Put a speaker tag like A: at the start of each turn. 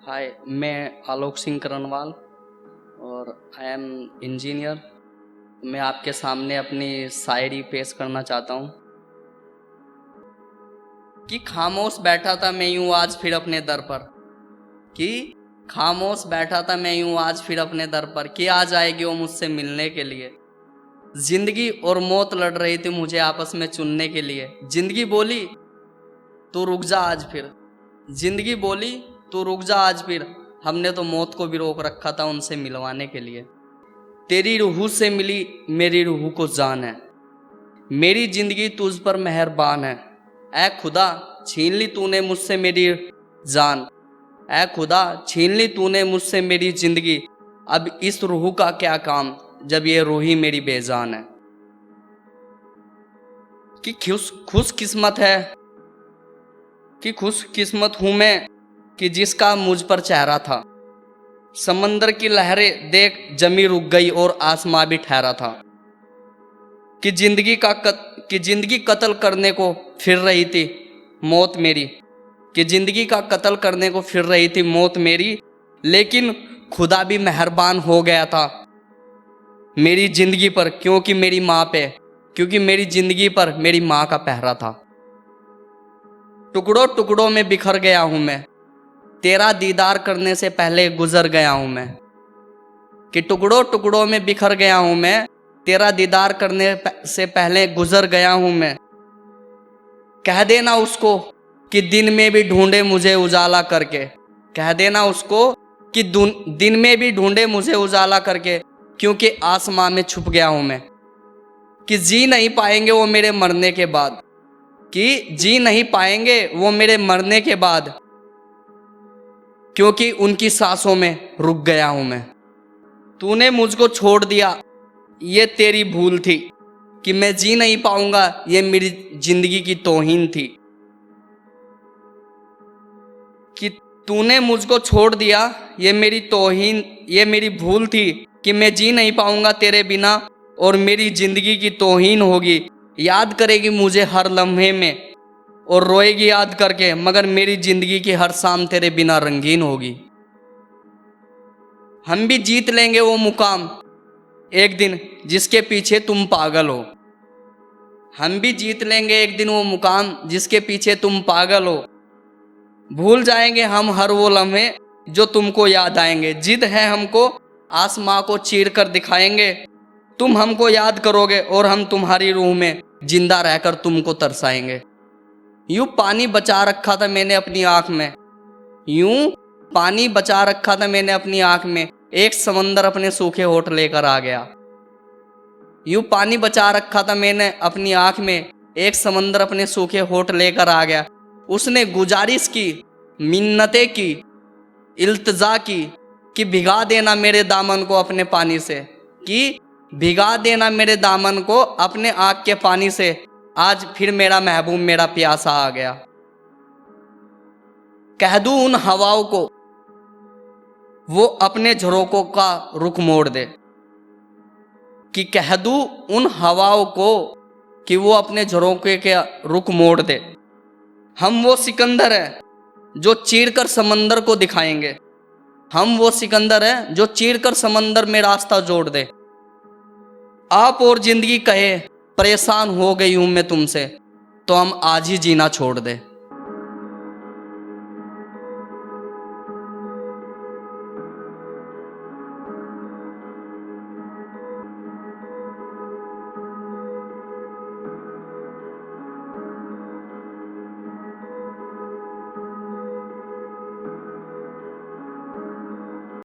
A: हाय, मैं आलोक सिंह करनवाल और I am engineer. मैं आपके सामने अपनी शायरी पेश करना चाहता हूँ कि खामोश बैठा था मैं यूँ आज फिर अपने दर पर, कि खामोश बैठा था मैं यूँ आज फिर अपने दर पर, कि आ जाएगी वो मुझसे मिलने के लिए। जिंदगी और मौत लड़ रही थी मुझे आपस में चुनने के लिए। जिंदगी बोली तू रुक जा आज फिर, जिंदगी बोली तू रुक जा आज फिर, हमने तो मौत को भी रोक रखा था उनसे मिलवाने के लिए। तेरी रूह से मिली मेरी रूह को जान है, मेरी जिंदगी तुझ पर मेहरबान है। ऐ खुदा छीन ली तूने मुझसे मेरी जान, ऐ खुदा छीन ली तूने मुझसे मेरी जिंदगी। अब इस रूह का क्या काम जब ये रूह ही मेरी बेजान है। कि खुश किस्मत है, कि खुश किस्मत हूं मैं कि जिसका मुझ पर चेहरा था। समंदर की लहरें देख जमी रुक गई और आसमां भी ठहरा था। कि जिंदगी कत्ल करने को फिर रही थी मौत मेरी, कि जिंदगी का कत्ल करने को फिर रही थी मौत मेरी। लेकिन खुदा भी मेहरबान हो गया था मेरी जिंदगी पर, क्योंकि मेरी माँ पे, क्योंकि मेरी जिंदगी पर मेरी माँ का पहरा था। टुकड़ों टुकड़ों में बिखर गया हूं मैं, तेरा दीदार करने से पहले गुजर गया हूं मैं। कि टुकड़ों टुकड़ों में बिखर गया हूं मैं, तेरा दीदार करने से पहले गुजर गया हूं मैं। कह देना उसको कि दिन में भी ढूंढे मुझे उजाला करके, कह देना उसको कि दिन में भी ढूंढे मुझे उजाला करके, क्योंकि आसमां में छुप गया हूं मैं। कि जी नहीं पाएंगे वो मेरे मरने के बाद, कि जी नहीं पाएंगे वो मेरे मरने के बाद, क्योंकि उनकी सांसों में रुक गया हूं मैं। तूने मुझको छोड़ दिया ये तेरी भूल थी, कि मैं जी नहीं पाऊंगा ये मेरी जिंदगी की तौहीन थी। कि तूने मुझको छोड़ दिया ये मेरी तौहीन, ये मेरी भूल थी कि मैं जी नहीं पाऊंगा तेरे बिना, और मेरी जिंदगी की तौहीन होगी। याद करेगी मुझे हर लम्हे में और रोएगी याद करके, मगर मेरी जिंदगी की हर शाम तेरे बिना रंगीन होगी। हम भी जीत लेंगे वो मुकाम एक दिन जिसके पीछे तुम पागल हो, हम भी जीत लेंगे एक दिन वो मुकाम जिसके पीछे तुम पागल हो। भूल जाएंगे हम हर वो लम्हे जो तुमको याद आएंगे। जिद है हमको आसमां को चीर कर दिखाएंगे, तुम हमको याद करोगे और हम तुम्हारी रूह में जिंदा रहकर तुमको तरसाएंगे। यूं पानी बचा रखा था मैंने अपनी आंख में, यूं पानी बचा रखा था मैंने अपनी आंख में, एक समंदर अपने सूखे होठ लेकर आ गया। यूं पानी बचा रखा था मैंने अपनी आंख में, एक समंदर अपने सूखे होठ लेकर आ गया। उसने गुजारिश की, मिन्नतें की, इल्तिजा की कि भिगा देना मेरे दामन को अपने पानी से, कि भिगा देना मेरे दामन को अपने आंख के पानी से। आज फिर मेरा महबूब मेरा प्यासा आ गया। कह दूं उन हवाओं को वो अपने झरोकों का रुख मोड़ दे, कि कह दूं उन हवाओं को कि वो अपने झरोके के रुख मोड़ दे। हम वो सिकंदर हैं जो चीरकर समंदर को दिखाएंगे, हम वो सिकंदर हैं जो चीरकर समंदर में रास्ता जोड़ दे। आप और जिंदगी कहे परेशान हो गई हूं मैं तुमसे, तो हम आज ही जीना छोड़ दे।